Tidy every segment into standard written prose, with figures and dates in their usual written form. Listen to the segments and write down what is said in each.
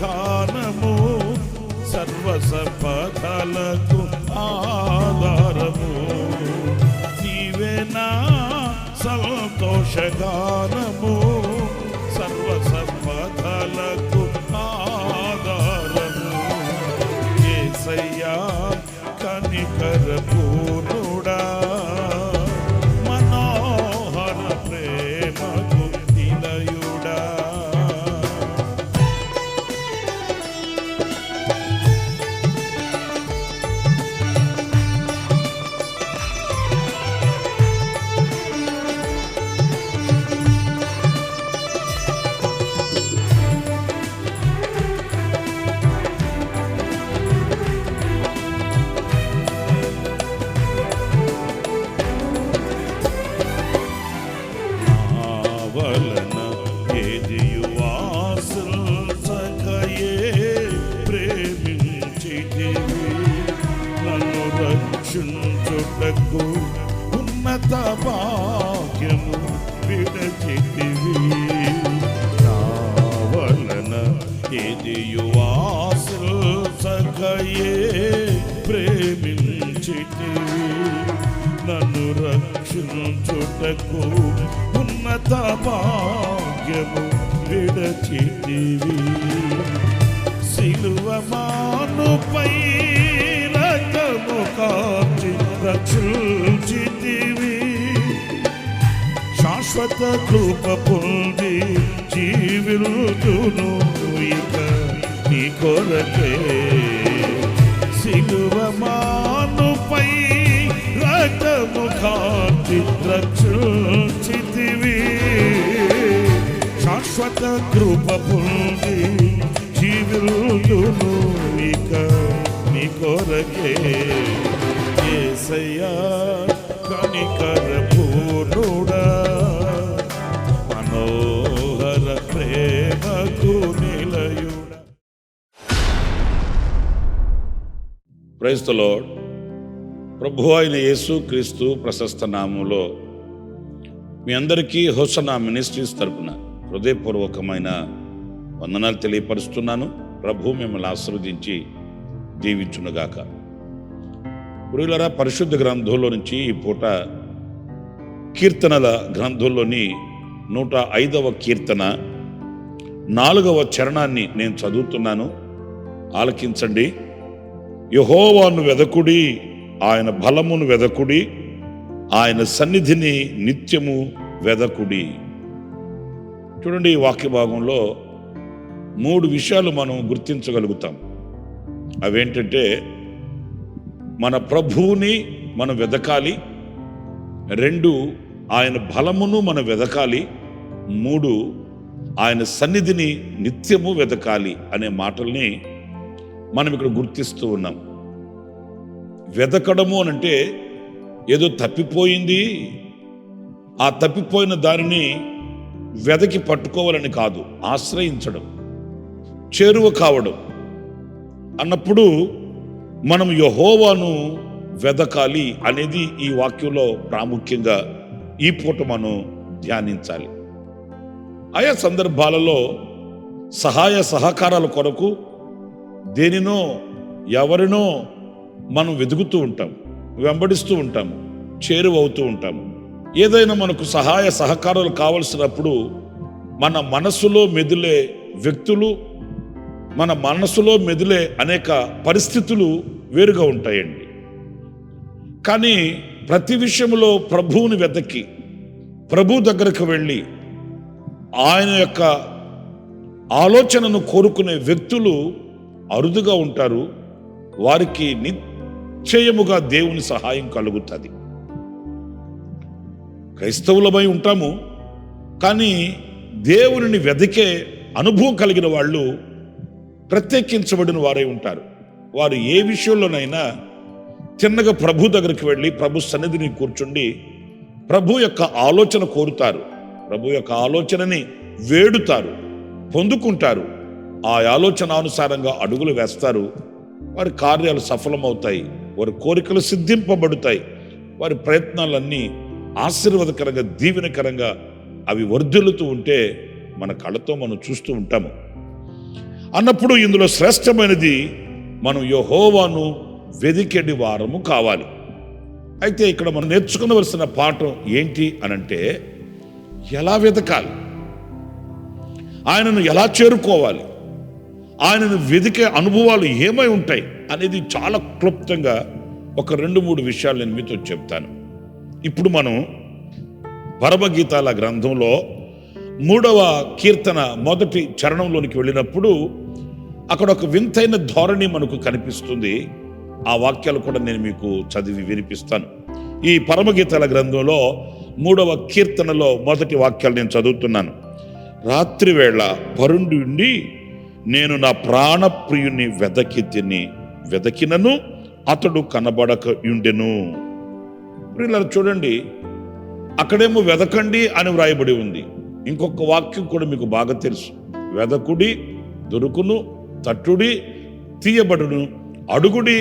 గానము, సర్వ సంపదలకు ఆధారము. నీవే నా సంతోష గానము, సర్వ సంపదలకు ఆధారము. యేసయ్యా కనికర పూర్ణుడా, మనోహర ప్రేమకు నిలయుడా. రక్షించుటకు ఉన్నత భాగ్యము విడచితివి. నా వలన ఏదియు ఆశించకయే ప్రేమించితివి. నన్ను రక్షించుటకు ఉన్నత భాగ్యము విడచితివి. సిలువ మానుపై రక్తము కార్చి రక్షించితివి. శాశ్వత కృప పొంది జీవితును ఇక నీ కొరకే. సిలువ మానుపై రక్తము కార్చి రక్షించితివి. శాశ్వత కృప పొంది జీవితును ఇక నీ కొరకే. యేసయ్యా కనికర పూర్ణుడా, మనోహర ప్రేమకు నిలయుడా. Praise the lord. ప్రభువు అయిన యేసు క్రీస్తు ప్రశస్త నామములో మీ అందరికీ హోసన్నా మినిస్ట్రీస్ తరపున హృదయపూర్వకమైన వందనాలు తెలియపరుస్తున్నాను. ప్రభు మిమ్మల్ని ఆశీర్వదించి దీవించునుగాక. ప్రియులారా, పరిశుద్ధ గ్రంథంలో నుంచి ఈ పూట కీర్తనల గ్రంథంలోని 105వ కీర్తన 4వ చరణాన్ని నేను చదువుతున్నాను. ఆలకించండి. యెహోవాను వెదకుడి, ఆయన బలమును వెదకుడి, ఆయన సన్నిధిని నిత్యము వెదకుడి. చూడండి, ఈ వాక్య భాగంలో 3 విషయాలు మనం గుర్తించగలుగుతాం. అవేంటంటే, మన ప్రభువుని మనం వెదకాలి, 2 ఆయన బలమును మనం వెదకాలి, 3 ఆయన సన్నిధిని నిత్యము వెదకాలి అనే మాటల్ని మనం ఇక్కడ గుర్తిస్తూ ఉన్నాం. వెదకడము అనంటే ఏదో తప్పిపోయింది, ఆ తప్పిపోయిన దానిని వెదకి పట్టుకోవాలని కాదు, ఆశ్రయించడం, చేరువ కావడం అన్నప్పుడు మనం యెహోవాను వెదకాలి అనేది ఈ వాక్యంలో ప్రాముఖ్యంగా ఈ పూట మనం ధ్యానించాలి. ఆయా సందర్భాలలో సహాయ సహకారాల కొరకు దేనినో ఎవరినో మనం వెతుకుతూ ఉంటాం, వెంబడిస్తూ ఉంటాము, చేరువవుతూ ఉంటాము. ఏదైనా మనకు సహాయ సహకారాలు కావలసినప్పుడు మన మనసులో మెదిలే వ్యక్తులు, మన మనసులో మెదిలే అనేక పరిస్థితులు వేరుగా ఉంటాయండి. కానీ ప్రతి విషయంలో ప్రభువుని వెతకి ప్రభు దగ్గరకు వెళ్ళి ఆయన యొక్క ఆలోచనను కోరుకునే వ్యక్తులు అరుదుగా ఉంటారు. వారికి నిశ్చయముగా దేవుని సహాయం కలుగుతుంది. క్రైస్తవులమై ఉంటాము, కానీ దేవుని వెతికే అనుభవం కలిగిన వాళ్ళు ప్రత్యేకించబడిన వారై ఉంటారు. వారు ఏ విషయంలోనైనా తిన్నగా ప్రభు దగ్గరికి వెళ్ళి ప్రభు సన్నిధిని కూర్చుండి ప్రభు యొక్క ఆలోచన కోరుతారు, ప్రభు యొక్క ఆలోచనని వేడుతారు, పొందుకుంటారు. ఆ ఆలోచన అనుసారంగా అడుగులు వేస్తారు. వారి కార్యాలు సఫలమవుతాయి, వారి కోరికలు సిద్ధింపబడతాయి, వారి ప్రయత్నాలన్నీ ఆశీర్వాదకరంగా దీవెనకరంగా అవి వర్ధిల్లుతూ ఉంటే మన కళ్ళతో మనం చూస్తూ ఉంటాము. అన్నప్పుడు ఇందులో శ్రేష్టమైనది మనం యెహోవాను వెదికెడి వారము కావాలి. అయితే ఇక్కడ మనం నేర్చుకునవలసిన పాఠం ఏంటి అనంటే, ఎలా వెతకాలి, ఆయనను ఎలా చేరుకోవాలి, ఆయనను వెదికే అనుభవాలు ఏమై ఉంటాయి అనేది చాలా క్లుప్తంగా ఒక 2-3 విషయాలు నేను మీతో చెప్తాను. ఇప్పుడు మనం పరమగీతాల గ్రంథంలో 3వ కీర్తన 1వ చరణంలోనికి వెళ్ళినప్పుడు అక్కడ ఒక వింతైన ధోరణి మనకు కనిపిస్తుంది. ఆ వాక్యాలు కూడా నేను మీకు చదివి వినిపిస్తాను. ఈ పరమగీతాల గ్రంథంలో 3వ కీర్తనలో 1వ వాక్యాలు నేను చదువుతున్నాను. రాత్రి వేళ పరుండి ఉండి నేను నా ప్రాణప్రియుని వెదకినను అతడు కనబడక ఉండెను. ఇలా చూడండి, అక్కడేమో వెదకండి అని వ్రాయబడి ఉంది. ఇంకొక వాక్యం కూడా మీకు బాగా తెలుసు, వెదకుడి దొరుకును, తట్టుడి తీయబడును, అడుగుడి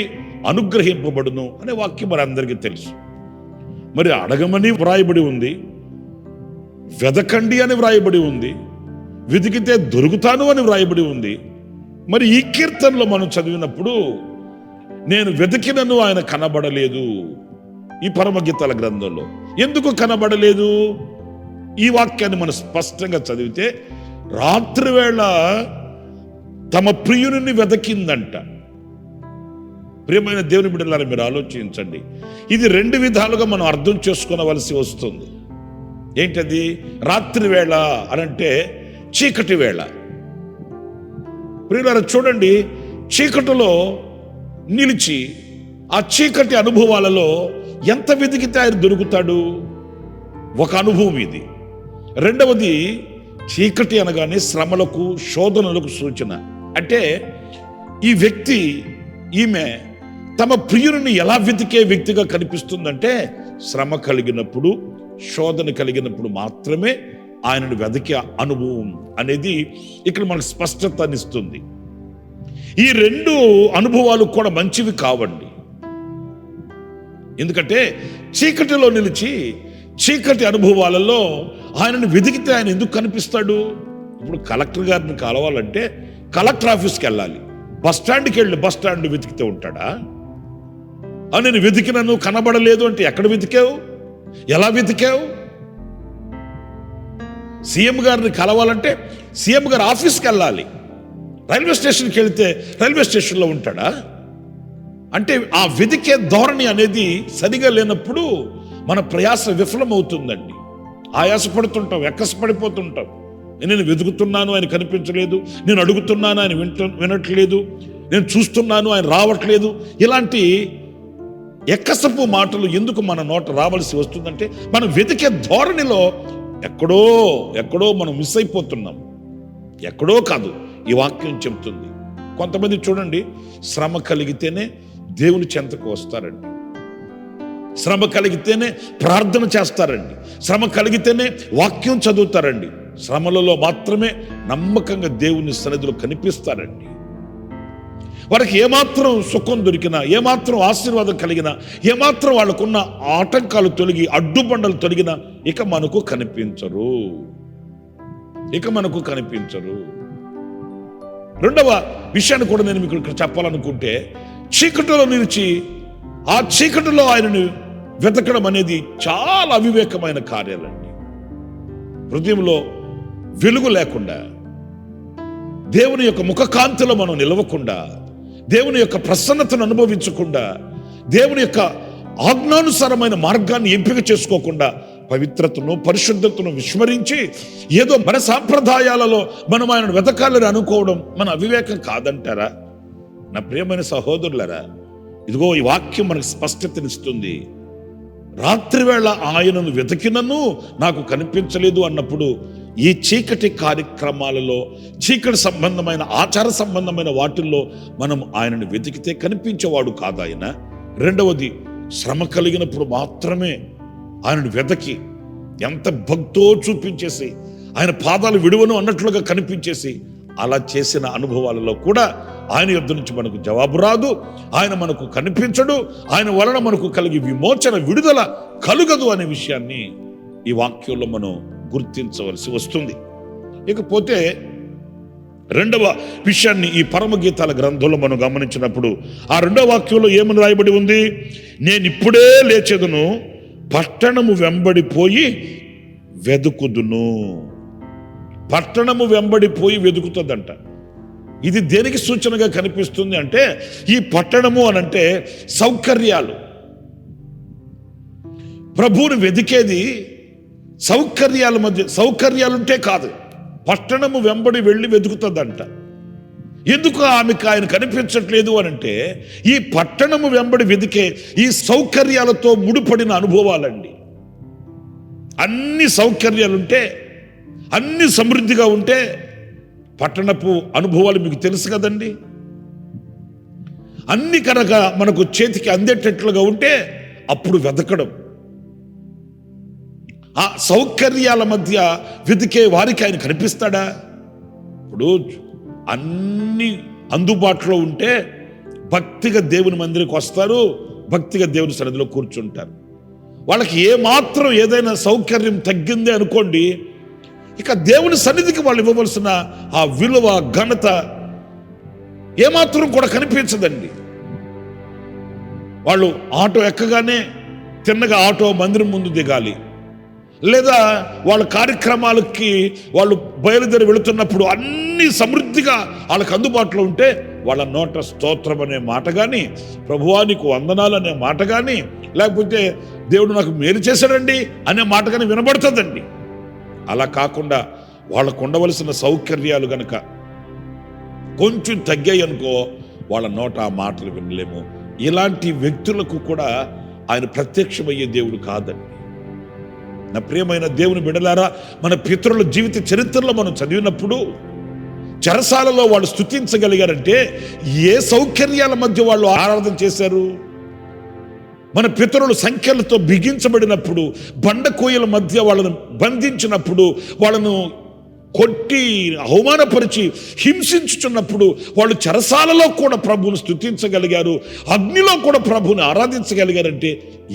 అనుగ్రహింపబడును అనే వాక్యం మరి అందరికీ తెలుసు. మరి అడగమని వ్రాయబడి ఉంది, వెదకండి అని వ్రాయబడి ఉంది, వెతికితే దొరుకుతాను అని వ్రాయబడి ఉంది. మరి ఈ కీర్తనలో మనం చదివినప్పుడు నేను వెతికినను ఆయన కనబడలేదు. ఈ పరమగీతాల గ్రంథంలో ఎందుకు కనబడలేదు? ఈ వాక్యాన్ని మనం స్పష్టంగా చదివితే, రాత్రి వేళ తమ ప్రియుని వెతికిందంట. ప్రియమైన దేవుని బిడ్డలారా, మీరు ఆలోచించండి. ఇది 2 విధాలుగా మనం అర్థం చేసుకోవలసి వస్తుంది. ఏంటది? రాత్రి వేళ అనంటే చీకటి వేళ. ప్రియులారా చూడండి, చీకటిలో నిలిచి ఆ చీకటి అనుభవాలలో ఎంత వెతికితే ఆయన దొరుకుతాడు? ఒక అనుభవం ఇది. రెండవది, చీకటి అనగానే శ్రమలకు, శోధనలకు సూచన. అంటే ఈ వ్యక్తి, ఈమె తమ ప్రియుని ఎలా వెతికే వ్యక్తిగా కనిపిస్తుందంటే, శ్రమ కలిగినప్పుడు, శోధన కలిగినప్పుడు మాత్రమే ఆయనను వెతికే అనుభవం అనేది ఇక్కడ మనకు స్పష్టతనిస్తుంది. ఈ 2 అనుభవాలు కూడా మంచివి కావండి. ఎందుకంటే చీకటిలో నిలిచి చీకటి అనుభవాలలో ఆయనను వెతికితే ఆయన ఎందుకు కనిపిస్తాడు? ఇప్పుడు కలెక్టర్ గారిని కలవాలంటే కలెక్టర్ ఆఫీస్కి వెళ్ళాలి. బస్ స్టాండ్కి వెళ్ళి బస్ స్టాండ్ వెతికితే ఉంటాడా? నేను వెతికినను కనబడలేదు అంటే ఎక్కడ వెతికావు? ఎలా వెతికావు? సీఎం గారిని కలవాలంటే సీఎం గారి ఆఫీస్కి వెళ్ళాలి. రైల్వే స్టేషన్కి వెళితే రైల్వే స్టేషన్లో ఉంటాడా? అంటే ఆ వెతికే ధోరణి అనేది సరిగా లేనప్పుడు మన ప్రయాస విఫలమవుతుందండి. ఆయాసపడుతుంటాం, ఎక్కసపడిపోతుంటాం. నేను వెతుకుతున్నాను, ఆయన కనిపించలేదు, నేను అడుగుతున్నాను, ఆయన వినట్లేదు, నేను చూస్తున్నాను, ఆయన రావట్లేదు. ఇలాంటి ఎక్కసపు మాటలు ఎందుకు మన నోట రావాల్సి వస్తుందంటే, మనం వెతికే ధోరణిలో ఎక్కడో మనం మిస్ అయిపోతున్నాం. ఎక్కడో కాదు, ఈ వాక్యం చెబుతుంది. కొంతమంది చూడండి, శ్రమ కలిగితేనే దేవుని చెంతకు వస్తారండి, శ్రమ కలిగితేనే ప్రార్థన చేస్తారండి, శ్రమ కలిగితేనే వాక్యం చదువుతారండి, శ్రమలలో మాత్రమే నమ్మకంగా దేవుని సన్నిధిలో కనిపిస్తారండి. వారికి ఏమాత్రం సుఖం దొరికినా, ఏమాత్రం ఆశీర్వాదం కలిగినా, ఏమాత్రం వాళ్ళకున్న ఆటంకాలు తొలగి, అడ్డుబండలు తొలగినా ఇక మనకు కనిపించరు. రెండవ విషయాన్ని కూడా నేను మీకు ఇక్కడ చెప్పాలనుకుంటే, చీకటిలో నిలిచి ఆ చీకటిలో ఆయనను వెతకడం అనేది చాలా అవివేకమైన కార్యాలండి. హృదయంలో వెలుగు లేకుండా, దేవుని యొక్క ముఖకాంతిలో మనం నిలవకుండా, దేవుని యొక్క ప్రసన్నతను అనుభవించకుండా, దేవుని యొక్క ఆజ్ఞానుసారమైన మార్గాన్ని ఎంపిక చేసుకోకుండా, పవిత్రతను, పరిశుద్ధతను విస్మరించి ఏదో మన సాంప్రదాయాలలో మనం ఆయనను వెతకాలని అనుకోవడం మన అవివేకం కాదంటారా? నా ప్రియమైన సహోదరులారా, ఇదిగో ఈ వాక్యం మనకు స్పష్టతనిస్తుంది. రాత్రి వేళ ఆయనను వెతికినను నాకు కనిపించలేదు అన్నప్పుడు, ఈ చీకటి కార్యక్రమాలలో, చీకటి సంబంధమైన ఆచార సంబంధమైన వాటిల్లో మనం ఆయనను వెతికితే కనిపించేవాడు కాదు ఆయన. రెండవది, శ్రమ కలిగినప్పుడు మాత్రమే ఆయనను వెతకి ఎంత భక్తో చూపించేసి, ఆయన పాదాలు విడువను అన్నట్లుగా కనిపించేసి, అలా చేసిన అనుభవాలలో కూడా ఆయన యొద్ద నుంచి మనకు జవాబు రాదు, ఆయన మనకు కనిపించడు, ఆయన వలన మనకు కలిగి విమోచన, విడుదల కలుగదు అనే విషయాన్ని ఈ వాక్యంలో మనం గుర్తించవలసి వస్తుంది. ఇకపోతే రెండవ విషయాన్ని ఈ పరమగీతాల గ్రంథంలో మనం గమనించినప్పుడు ఆ రెండవ వాక్యంలో ఏమని రాయబడి ఉంది? నేను ఇప్పుడే లేచెదను, పట్టణము వెంబడిపోయి వెదుకుదును. పట్టణము వెంబడిపోయి వెతుకుతుందంట. ఇది దేనికి సూచనగా కనిపిస్తుంది అంటే, ఈ పట్టణము అనంటే సౌకర్యాలు. ప్రభువుని వెదికేది సౌకర్యాల మధ్య, సౌకర్యాలుంటే కాదు, పట్టణము వెంబడి వెళ్ళి వెతుకుతుందంట. ఎందుకు ఆమెకు ఆయన కనిపించట్లేదు అనంటే, ఈ పట్టణము వెంబడి వెదికే ఈ సౌకర్యాలతో ముడిపడిన అనుభవాలండి. అన్ని సౌకర్యాలుంటే, అన్ని సమృద్ధిగా ఉంటే పట్టణపు అనుభవాలు మీకు తెలుసు కదండి. అన్ని కనుక మనకు చేతికి అందేటట్లుగా ఉంటే అప్పుడు వెతకడం. ఆ సౌకర్యాల మధ్య వెతికే వారికి ఆయన కనిపిస్తాడా? ఇప్పుడు అన్ని అందుబాటులో ఉంటే భక్తిగా దేవుని మందిరికి వస్తారు, భక్తిగా దేవుని సన్నిధిలో కూర్చుంటారు. వాళ్ళకి ఏమాత్రం ఏదైనా సౌకర్యం తగ్గిందే అనుకోండి, ఇక దేవుని సన్నిధికి వాళ్ళు ఇవ్వవలసిన ఆ విలువ, ఘనత ఏమాత్రం కూడా కనిపించదండి. వాళ్ళు ఆటో ఎక్కగానే తిన్నగా ఆటో మందిరం ముందు దిగాలి, లేదా వాళ్ళ కార్యక్రమాలకి వాళ్ళు బయలుదేరి వెళుతున్నప్పుడు అన్ని సమృద్ధిగా వాళ్ళకి అందుబాటులో ఉంటే వాళ్ళ నోట స్తోత్రం అనే మాట కానీ, ప్రభువా నీకు వందనాలు అనే మాట కానీ, లేకపోతే దేవుడు నాకు మేలు చేశాడండి అనే మాట కానీ వినబడుతుందండి. అలా కాకుండా వాళ్ళకు ఉండవలసిన సౌకర్యాలు గనక కొంచెం తగ్గాయి అనుకో, వాళ్ళ నోట ఆ మాటలు వినలేము. ఇలాంటి వ్యక్తులకు కూడా ఆయన ప్రత్యక్షమయ్యే దేవుడు కాదండి. నా ప్రియమైన దేవుని బిడ్డలారా, మన పితరుల జీవిత చరిత్రలో మనం చదివినప్పుడు చెరసాలలో వాళ్ళు స్తుతించగలిగారంటే ఏ సౌకర్యాల మధ్య వాళ్ళు ఆరాధన చేశారు? మన పితరులు సంఖ్యలతో బిగించబడినప్పుడు, బండ కోయల మధ్య వాళ్ళను బంధించినప్పుడు, వాళ్ళను కొట్టి అవమానపరిచి హింసించుచున్నప్పుడు వాళ్ళు చెరసాలలో కూడా ప్రభువును స్తుతించగలిగారు, అగ్నిలో కూడా ప్రభువుని ఆరాధించగలిగారంటే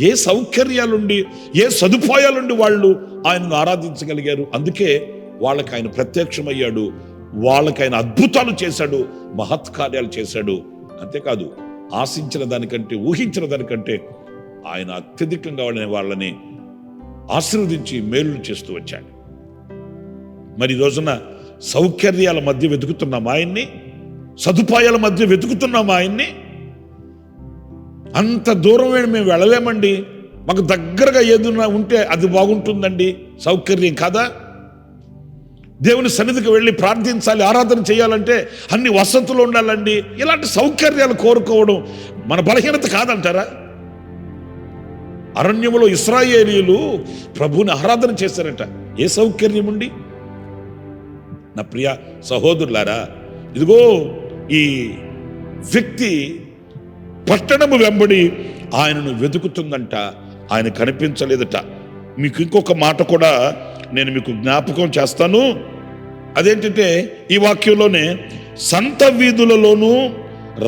ఏ సౌకర్యాలుండి, ఏ సదుపాయాలుండి వాళ్ళు ఆయనను ఆరాధించగలిగారు? అందుకే వాళ్ళకి ఆయన ప్రత్యక్షమయ్యాడు, వాళ్ళకి ఆయన అద్భుతాలు చేశాడు, మహత్కార్యాలు చేశాడు. అంతేకాదు, ఆశించిన దానికంటే, ఊహించిన దానికంటే ఆయన అత్యధికంగా వాళ్ళని ఆశీర్వదించి మేలు చేస్తూ వచ్చాడు. మరి ఈ రోజున సౌకర్యాల మధ్య వెతుకుతున్నాం ఆయన్ని, సదుపాయాల మధ్య వెతుకుతున్నాం ఆయన్ని. అంత దూరం మేము వెళ్ళలేమండి, మాకు దగ్గరగా ఏదైనా ఉంటే అది బాగుంటుందండి, సౌకర్యం కాదా? దేవుని సన్నిధికి వెళ్ళి ప్రార్థించాలి, ఆరాధన చేయాలంటే అన్ని వసతులు ఉండాలండి. ఇలాంటి సౌకర్యాలు కోరుకోవడం మన బలహీనత కాదంటారా? అరణ్యములో ఇశ్రాయేలీయులు ప్రభువుని ఆరాధన చేశారట, ఏ సౌకర్యం ఉండి? నా ప్రియ సహోదరులారా, ఇదిగో ఈ వ్యక్తి పట్టణము వెంబడి ఆయనను వెతుకుతుందంట, ఆయన కనిపించలేదట. మీకు ఇంకొక మాట కూడా నేను మీకు జ్ఞాపకం చేస్తాను. అదేంటంటే ఈ వాక్యంలోనే సంత వీధులలోనూ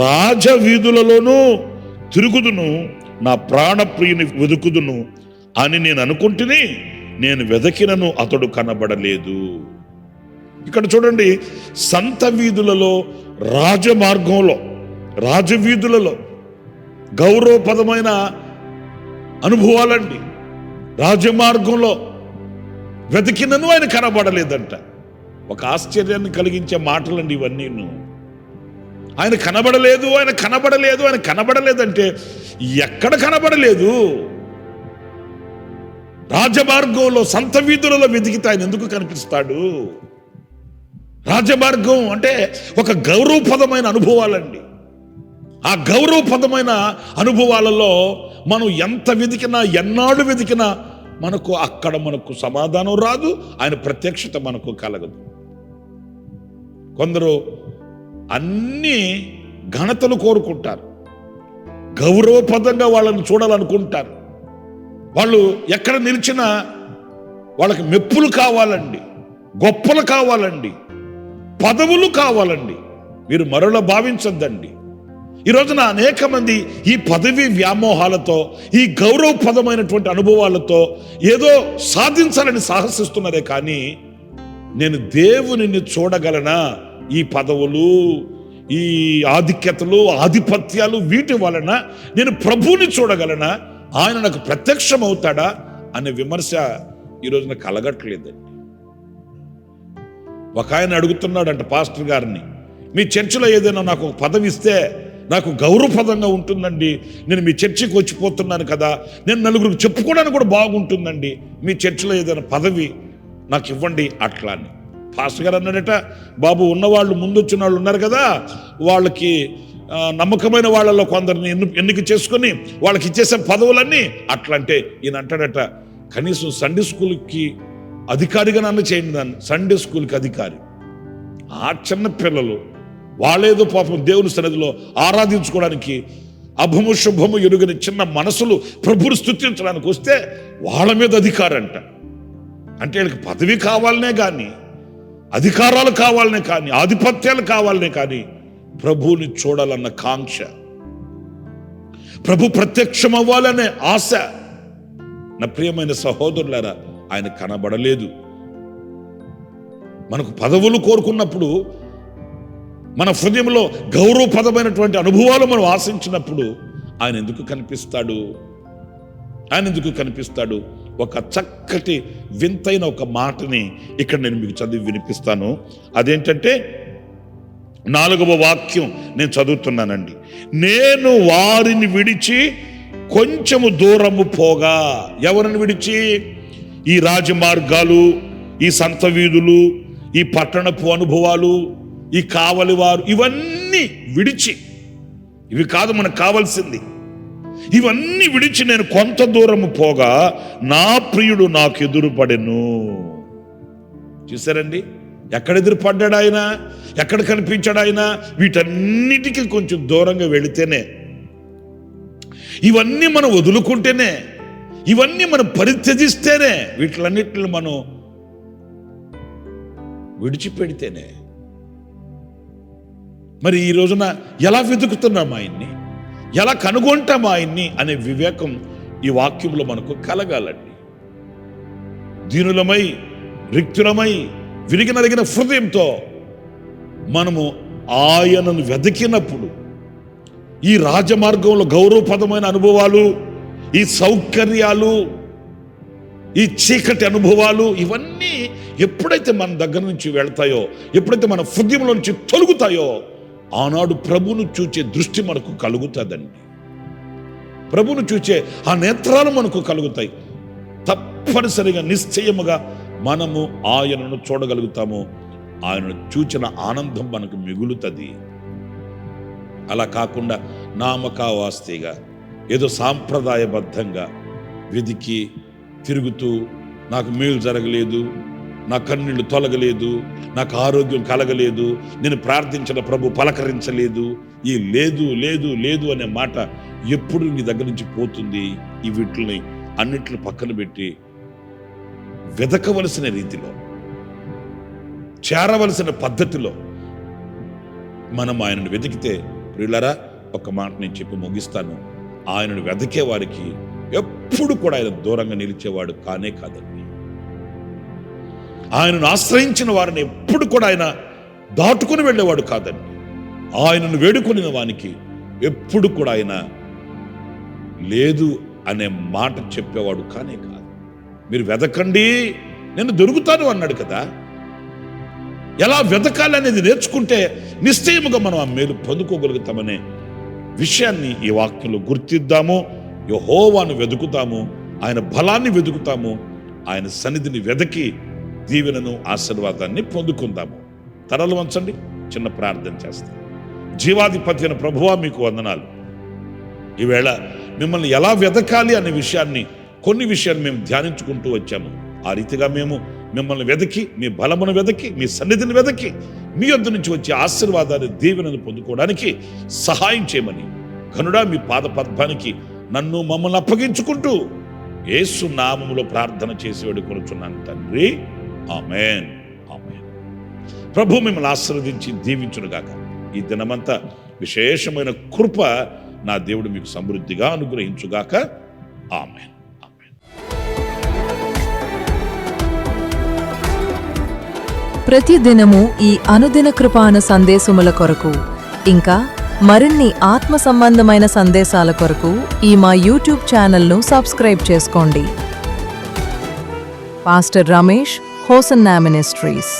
రాజవీధులలోనూ తిరుగుదును, నా ప్రాణప్రియుని వెతుకుదును అని నేను అనుకుంటుని, నేను వెదకినను అతడు కనబడలేదు. ఇక్కడ చూడండి, సంత వీధులలో, రాజమార్గంలో, రాజవీధులలో గౌరవపదమైన అనుభవాలండి. రాజమార్గంలో వెతికినను ఆయన కనబడలేదంట. ఒక ఆశ్చర్యాన్ని కలిగించే మాటలండి ఇవన్నీ. ఆయన కనబడలేదు, ఆయన కనబడలేదు, ఆయన కనబడలేదంటే ఎక్కడ కనబడలేదు? రాజమార్గంలో, సంత వీధులలో వెతికితే ఆయన ఎందుకు కనిపిస్తాడు? రాజమార్గం అంటే ఒక గౌరవపదమైన అనుభవాలండి. ఆ గౌరవపదమైన అనుభవాలలో మనం ఎంత వెతికినా, ఎన్నాళ్ళు వెతికినా మనకు సమాధానం రాదు, ఆయన ప్రత్యక్షత మనకు కలగదు. కొందరు అన్ని ఘనతలు కోరుకుంటారు, గౌరవపదంగా వాళ్ళని చూడాలనుకుంటారు. వాళ్ళు ఎక్కడ నిలిచినా వాళ్ళకి మెప్పులు కావాలండి, గొప్పలు కావాలండి, పదవులు కావాలండి. మీరు మరోలా భావించొద్దండి. ఈ రోజున అనేక మంది ఈ పదవి వ్యామోహాలతో, ఈ గౌరవపదమైనటువంటి అనుభవాలతో ఏదో సాధించాలని సాహసిస్తున్నారే కానీ, నేను దేవునిని చూడగలనా, ఈ పదవులు, ఈ ఆధిక్యతలు, ఆధిపత్యాలు, వీటి వలన నేను ప్రభువుని చూడగలనా, ఆయన నాకు ప్రత్యక్షం అవుతాడా అనే విమర్శ ఈ రోజున కలగట్లేదండి. ఒక ఆయన అడుగుతున్నాడంట పాస్టర్ గారిని, మీ చర్చిలో ఏదైనా నాకు ఒక పదవి ఇస్తే నాకు గౌరవప్రదంగా ఉంటుందండి, నేను మీ చర్చికి వచ్చిపోతున్నాను కదా, నేను నలుగురికి చెప్పుకోవడానికి కూడా బాగుంటుందండి, మీ చర్చిలో ఏదైనా పదవి నాకు ఇవ్వండి అట్లా అని. పాస్టర్ గారు అన్నాడట, బాబు ఉన్నవాళ్ళు, ముందు వచ్చిన వాళ్ళు ఉన్నారు కదా, వాళ్ళకి నమ్మకమైన వాళ్ళలో కొందరిని ఎన్నిక చేసుకొని వాళ్ళకి ఇచ్చేసే పదవులన్నీ అట్లా. అంటే ఈయన అంటాడట, కనీసం సండే స్కూల్కి అధికారిగా నన్ను చేయండి, దాన్ని సండే స్కూల్కి అధికారి. ఆ చిన్న పిల్లలు వాళ్ళేదో పాపం దేవుని సన్నిధిలో ఆరాధించుకోవడానికి అభము శుభము ఎరుగని చిన్న మనసులు ప్రభువుని స్తుతించడానికి వస్తే వాళ్ళ మీద అధికారంట. అంటే వీళ్ళకి పదవి కావాలనే కానీ, అధికారాలు కావాలనే కానీ, ఆధిపత్యాలు కావాలనే కానీ ప్రభువుని చూడాలన్న కాంక్ష, ప్రభు ప్రత్యక్షం అవ్వాలనే ఆశ నా ప్రియమైన సహోదరులారా ఆయన కనబడలేదు. మనకు పదవులు కోరుకున్నప్పుడు, మన హృదయంలో గౌరవప్రదమైనటువంటి అనుభవాలు మనం ఆశించినప్పుడు ఆయన ఎందుకు కనిపిస్తాడు? ఆయన ఎందుకు కనిపిస్తాడు? ఒక చక్కటి వింతైన ఒక మాటని ఇక్కడ నేను మీకు చదివి వినిపిస్తాను. అదేంటంటే 4వ వాక్యం నేను చదువుతున్నానండి. నేను వారిని విడిచి కొంచెము దూరము పోగా. ఎవరిని విడిచి? ఈ రాజమార్గాలు, ఈ సంత వీధులు, ఈ పట్టణపు అనుభవాలు, ఈ కావలి వారు, ఇవన్నీ విడిచి, ఇవి కాదు మనకు కావాల్సింది, ఇవన్నీ విడిచి నేను కొంత దూరము పోగా నా ప్రియుడు నాకు ఎదురుపడెను. చూసారండి, ఎక్కడ ఎదురుపడ్డాడు ఆయన? ఎక్కడ కనిపించాడు ఆయన? వీటన్నిటికీ కొంచెం దూరంగా వెళితేనే, ఇవన్నీ మనం వదులుకుంటేనే, ఇవన్నీ మనం పరిత్యజిస్తేనే, వీటిలన్నిటిని మనం విడిచిపెడితేనే. మరి ఈ రోజున ఎలా వెతుకుతున్నాం ఆయన్ని, ఎలా కనుగొంటాం ఆయన్ని అనే వివేకం ఈ వాక్యంలో మనకు కలగాలండి. దీనులమై, రిక్తులమై, విరిగి నలిగిన హృదయంతో మనము ఆయనను వెతికినప్పుడు ఈ రాజమార్గంలో గౌరవప్రదమైన అనుభవాలు, ఈ సౌకర్యాలు, ఈ చీకటి అనుభవాలు, ఇవన్నీ ఎప్పుడైతే మన దగ్గర నుంచి వెళ్తాయో, ఎప్పుడైతే మన హృదయంలో నుంచి తొలుగుతాయో, ఆనాడు ప్రభువును చూచే దృష్టి మనకు కలుగుతుందండి. ప్రభువును చూచే ఆ నేత్రాలు మనకు కలుగుతాయి. తప్పనిసరిగా నిశ్చయముగా మనము ఆయనను చూడగలుగుతాము. ఆయనను చూచిన ఆనందం మనకు మిగులుతుంది. అలా కాకుండా నామకావాస్తిగా ఏదో సాంప్రదాయబద్ధంగా వెదికి తిరుగుతూ, నాకు మేలు జరగలేదు, నా కన్నీళ్లు తొలగలేదు, నాకు ఆరోగ్యం కలగలేదు, నేను ప్రార్థించిన ప్రభు పలకరించలేదు, ఈ లేదు లేదు లేదు అనే మాట ఎప్పుడు నీ దగ్గర నుంచి పోతుంది? ఈ వీటిని అన్నిటిని పక్కన పెట్టి వెదకవలసిన రీతిలో, చేరవలసిన పద్ధతిలో మనం ఆయనను వెతికితే, ప్రియులారా ఒక మాట నేను చెప్పి ముగిస్తాను, ఆయనను వెతికే వారికి ఎప్పుడు కూడా ఆయన దూరంగా నిలిచేవాడు కానే కాదండి. ఆయనను ఆశ్రయించిన వారిని ఎప్పుడు కూడా ఆయన దాటుకుని వెళ్ళేవాడు కాదండి. ఆయనను వేడుకొనిన వానికి ఎప్పుడు కూడా ఆయన లేదు అనే మాట చెప్పేవాడు కానే కాదు. మీరు వెతకండి, నేను దొరుకుతాను అన్నాడు కదా. ఎలా వెతకాలి అనేది నేర్చుకుంటే నిశ్చయముగా మనం ఆ మేలు పొందుకోగలుగుతామనే విషయాన్ని ఈ వాక్యంలో గుర్తిద్దాము. యెహోవాను వెతుకుతాము, ఆయన బలాన్ని వెతుకుతాము, ఆయన సన్నిధిని వెతికి దీవెనను, ఆశీర్వాదాన్ని పొందుకుందాము. తలలు వంచండి, చిన్న ప్రార్థన చేస్తాం. జీవాధిపతి అయిన ప్రభువా, మీకు వందనాలు. ఈవేళ మిమ్మల్ని ఎలా వెతకాలి అనే విషయాన్ని, కొన్ని విషయాలు మేము ధ్యానించుకుంటూ వచ్చాము. ఆ రీతిగా మేము మిమ్మల్ని వెతికి, మీ బలమును వెతికి, మీ సన్నిధిని వెతికి, మీ యొద్ద నుంచి వచ్చే ఆశీర్వాదాన్ని, దీవెనను పొందుకోవడానికి సహాయం చేయమని ఘనుడా మీ పాద పద్మానికి నన్ను మమ్మల్ని అప్పగించుకుంటూ యేసు నామములో ప్రార్థన చేసి వేడుకొనుచున్నాను తండ్రి. ఆమేన్, ఆమేన్. ప్రభు మిమ్మల్ని ఆశీర్వదించి దీవించునుగాక. ఈ దినమంతా విశేషమైన కృప నా దేవుడు మీకు సమృద్ధిగా అనుగ్రహించుగాక. ఆమేన్. ప్రతి దినము ఈ అనుదిన కృపాను సందేశముల కొరకు ఇంకా మరిన్ని ఆత్మ సంబంధమైన సందేశాల కొరకు ఈ మా యూట్యూబ్ ఛానల్ను సబ్స్క్రైబ్ చేసుకోండి. Pastor Ramesh, hosanna ministries.